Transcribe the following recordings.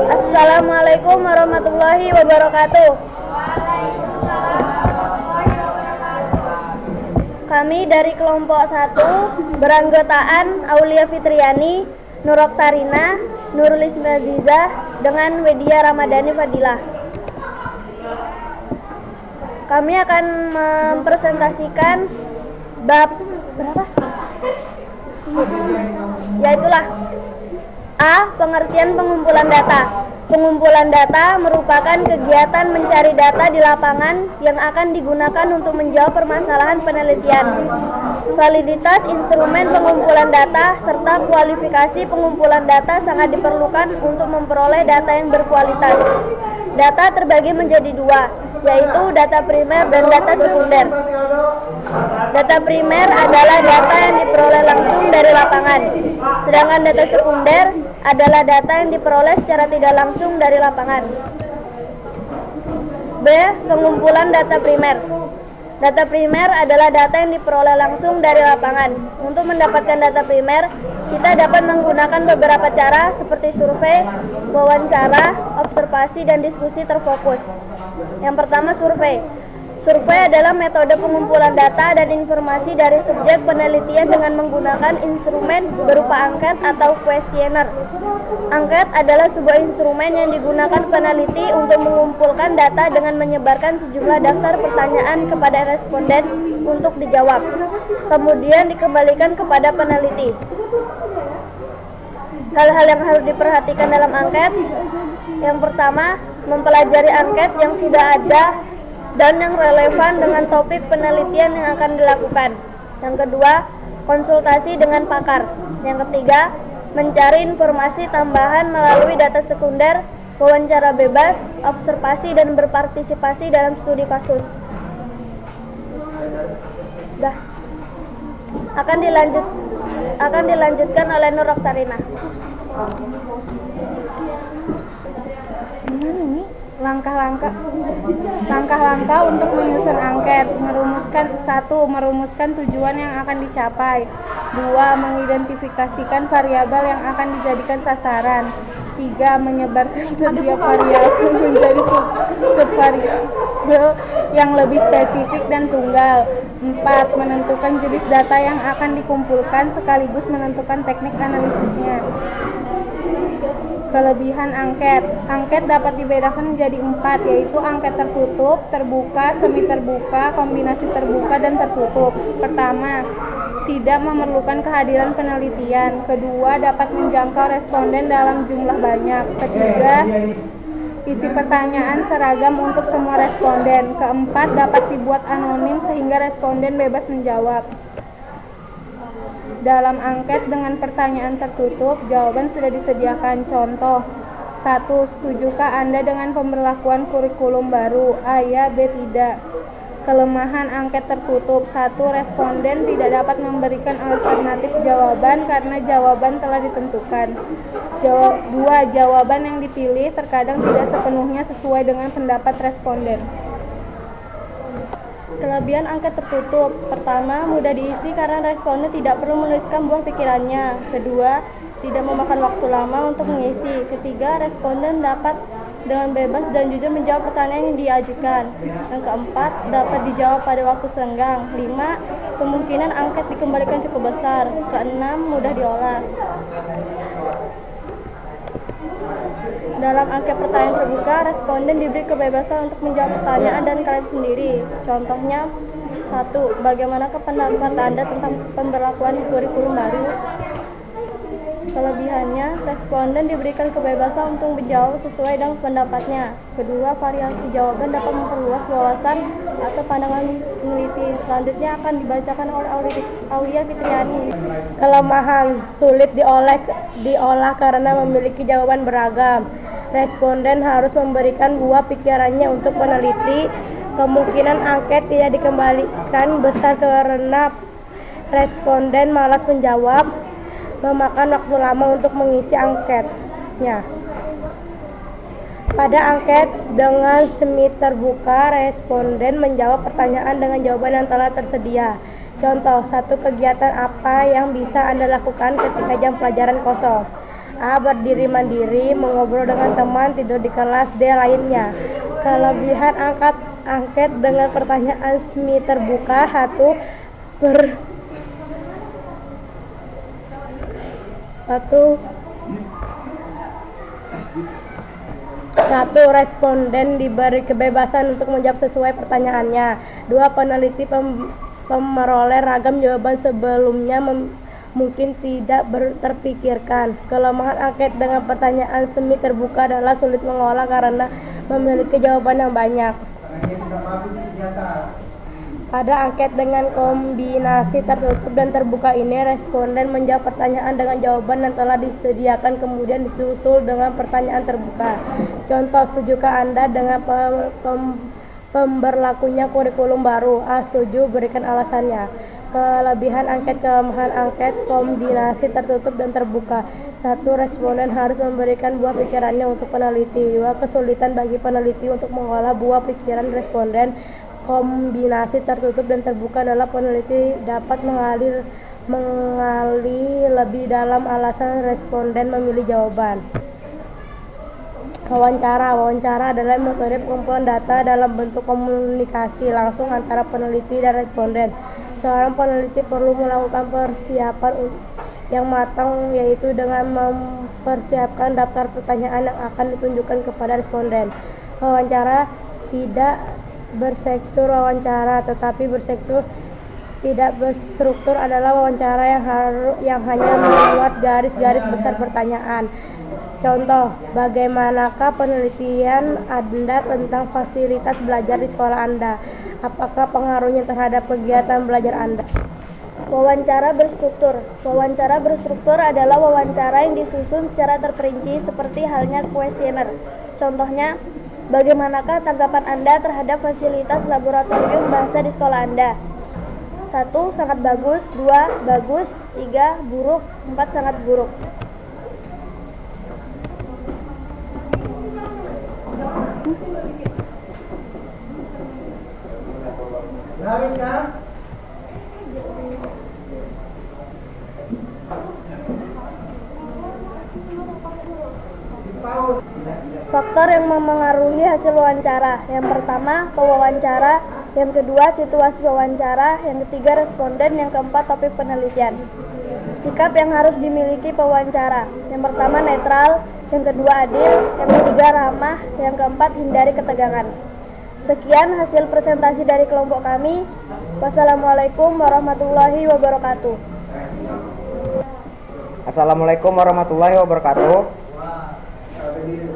Assalamualaikum warahmatullahi wabarakatuh. Kami dari kelompok 1 beranggotaan Aulia Fitriani, Nur Oktarina, Nurul Ismi Azizah dengan Wedia Ramadhani Fadilah. Kami akan mempresentasikan bab berapa? Yaitulah A. Pengertian pengumpulan data. Pengumpulan data merupakan kegiatan mencari data di lapangan yang akan digunakan untuk menjawab permasalahan penelitian. Validitas instrumen pengumpulan data serta kualifikasi pengumpulan data sangat diperlukan untuk memperoleh data yang berkualitas. Data terbagi menjadi dua, yaitu data primer dan data sekunder. Data primer adalah data yang diperoleh langsung dari lapangan, sedangkan data sekunder adalah data yang diperoleh secara tidak langsung dari lapangan. B. Pengumpulan data primer. Data primer adalah data yang diperoleh langsung dari lapangan. Untuk mendapatkan data primer, kita dapat menggunakan beberapa cara seperti survei, wawancara, observasi, dan diskusi terfokus. Yang pertama, survei. Survei adalah metode pengumpulan data dan informasi dari subjek penelitian dengan menggunakan instrumen berupa angket atau kuesioner. Angket adalah sebuah instrumen yang digunakan peneliti untuk mengumpulkan data dengan menyebarkan sejumlah daftar pertanyaan kepada responden untuk dijawab, kemudian dikembalikan kepada peneliti. Hal-hal yang harus diperhatikan dalam angket. Yang pertama, mempelajari angket yang sudah ada dan yang relevan dengan topik penelitian yang akan dilakukan. Yang kedua, konsultasi dengan pakar. Yang ketiga, mencari informasi tambahan melalui data sekunder, wawancara bebas, observasi, dan berpartisipasi dalam studi kasus. Akan dilanjutkan oleh Nur Oktarina. Langkah-langkah untuk menyusun angket. Merumuskan tujuan yang akan dicapai. 2. Mengidentifikasikan variabel yang akan dijadikan sasaran. 3. Menyebarkan setiap variabel menjadi subvariabel yang lebih spesifik dan tunggal. 4. Menentukan jenis data yang akan dikumpulkan sekaligus menentukan teknik analisisnya. Kelebihan angket. Angket dapat dibedakan menjadi 4, yaitu angket tertutup, terbuka, semi terbuka, kombinasi terbuka, dan tertutup. Pertama, tidak memerlukan kehadiran penelitian. Kedua, dapat menjangkau responden dalam jumlah banyak. Ketiga, isi pertanyaan seragam untuk semua responden. Keempat, dapat dibuat anonim sehingga responden bebas menjawab. Dalam angket dengan pertanyaan tertutup, jawaban sudah disediakan. Contoh, 1. Setujukah Anda dengan pemberlakuan kurikulum baru? A. Ya, B. Tidak. Kelemahan angket tertutup. 1. Responden tidak dapat memberikan alternatif jawaban karena jawaban telah ditentukan. 2. Jawaban yang dipilih terkadang tidak sepenuhnya sesuai dengan pendapat responden. Kelebihan angket tertutup. Pertama, mudah diisi karena responden tidak perlu menuliskan buang pikirannya. Kedua, tidak memakan waktu lama untuk mengisi. Ketiga, responden dapat dengan bebas dan jujur menjawab pertanyaan yang diajukan. Yang keempat, dapat dijawab pada waktu senggang. 5. Kemungkinan angket dikembalikan cukup besar. Keenam, mudah diolah. Dalam angket pertanyaan terbuka, responden diberi kebebasan untuk menjawab pertanyaan dan kalian sendiri. Contohnya, 1. Bagaimanakah pendapat Anda tentang pemberlakuan kurikulum baru? Kelebihannya, responden diberikan kebebasan untuk menjawab sesuai dengan pendapatnya. Kedua, variasi jawaban dapat memperluas wawasan atau pandangan peneliti. Selanjutnya akan dibacakan oleh Aulia Fitriani. Kelemahan, sulit diolah karena memiliki jawaban beragam. Responden harus memberikan buah pikirannya untuk peneliti. Kemungkinan angket tidak dikembalikan besar karena responden malas menjawab. Memakan waktu lama untuk mengisi angketnya. Pada angket dengan semi terbuka, responden menjawab pertanyaan dengan jawaban yang telah tersedia. Contoh, 1. Kegiatan apa yang bisa Anda lakukan ketika jam pelajaran kosong? A. Berdiri mandiri, mengobrol dengan teman, tidur di kelas. D. Lainnya. Kelebihan angket dengan pertanyaan semi terbuka. 1. Responden diberi kebebasan untuk menjawab sesuai pertanyaannya. 2. Peneliti memperoleh ragam jawaban sebelumnya mungkin tidak terpikirkan. Kelemahan angket dengan pertanyaan semi terbuka adalah sulit mengolah karena memiliki jawaban yang banyak. Pada angket dengan kombinasi tertutup dan terbuka ini, responden menjawab pertanyaan dengan jawaban yang telah disediakan kemudian disusul dengan pertanyaan terbuka. Contoh, setujukah Anda dengan pemberlakunya kurikulum baru? A. Setuju, berikan alasannya. Kelemahan angket kombinasi tertutup dan terbuka. 1. Responden harus memberikan buah pikirannya untuk peneliti. 2. Kesulitan bagi peneliti untuk mengolah buah pikiran responden. Kombinasi tertutup dan terbuka adalah peneliti dapat mengali lebih dalam alasan responden memilih jawaban. Wawancara adalah metode pengumpulan data dalam bentuk komunikasi langsung antara peneliti dan responden. Seorang peneliti perlu melakukan persiapan yang matang, yaitu dengan mempersiapkan daftar pertanyaan yang akan ditunjukkan kepada responden. Wawancara tidak berstruktur tetapi tidak berstruktur adalah wawancara yang hanya membuat garis-garis besar pertanyaan. Contoh, bagaimanakah penelitian Anda tentang fasilitas belajar di sekolah Anda? Apakah pengaruhnya terhadap kegiatan belajar Anda? Wawancara berstruktur adalah wawancara yang disusun secara terperinci seperti halnya kuesioner. Contohnya, bagaimanakah tanggapan Anda terhadap fasilitas laboratorium bahasa di sekolah Anda? 1. Sangat bagus. 2. Bagus. 3. Buruk. 4. Sangat buruk. Faktor yang memengaruhi hasil wawancara. Yang pertama, pewawancara. Yang kedua, situasi wawancara. Yang ketiga, responden. Yang keempat, topik penelitian. Sikap yang harus dimiliki pewawancara. Yang pertama, netral. Yang kedua, adil. Yang ketiga, ramah. Yang keempat, hindari ketegangan. Sekian hasil presentasi dari kelompok kami. Wassalamualaikum warahmatullahi wabarakatuh. Assalamualaikum warahmatullahi wabarakatuh.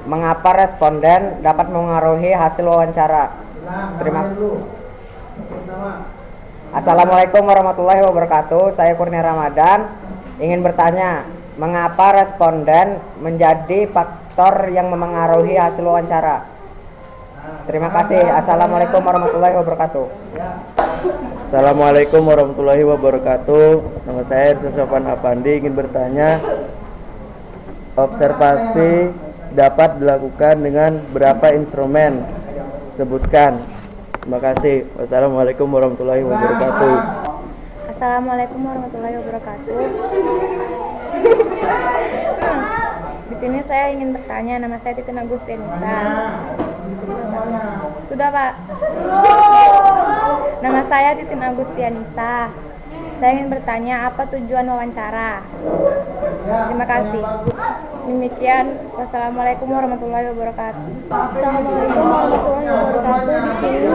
Mengapa responden dapat mengaruhi hasil wawancara? Assalamualaikum warahmatullahi wabarakatuh. Saya Kurnia Ramadan. Ingin bertanya, mengapa responden menjadi faktor yang memengaruhi hasil wawancara? Terima kasih. Assalamualaikum warahmatullahi wabarakatuh. Assalamualaikum warahmatullahi wabarakatuh. Nama saya Irsa Sofan Apandi. Ingin bertanya, observasi dapat dilakukan dengan berapa instrumen? Sebutkan. Terima kasih. Wassalamualaikum warahmatullahi wabarakatuh. Assalamualaikum warahmatullahi wabarakatuh. Di sini saya ingin bertanya, nama saya Titin Agustianisa. Sudah, Pak. Nama saya Titin Agustianisa. Saya ingin bertanya, apa tujuan wawancara? Terima kasih. Demikian, wassalamualaikum warahmatullahi wabarakatuh. Assalamualaikum warahmatullahi wabarakatuh. Di sini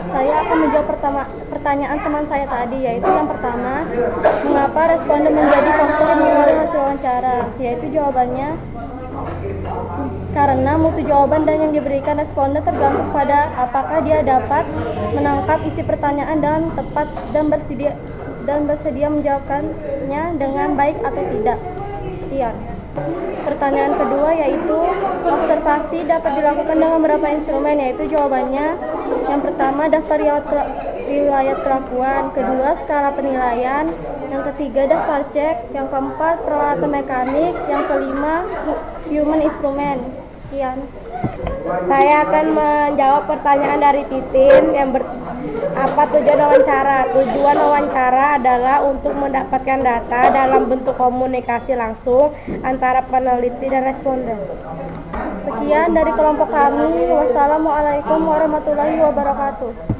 saya akan menjawab pertanyaan teman saya tadi, yaitu yang pertama, mengapa responden menjadi faktor yang mengaruhi hasil wawancara? Yaitu jawabannya, karena mutu jawaban dan yang diberikan responden tergantung pada apakah dia dapat menangkap isi pertanyaan dan tepat dan bersedia menjawabkannya dengan baik atau tidak. Sekian. Pertanyaan kedua yaitu observasi dapat dilakukan dengan beberapa instrumen, yaitu jawabannya yang pertama daftar riwayat kelakuan, kedua skala penilaian, yang ketiga daftar cek, yang keempat peralatan mekanik, yang kelima human instrument. Sekian. Saya akan menjawab pertanyaan dari Titin. Apa tujuan wawancara? Tujuan wawancara adalah untuk mendapatkan data dalam bentuk komunikasi langsung antara peneliti dan responden. Sekian dari kelompok kami. Wassalamualaikum warahmatullahi wabarakatuh.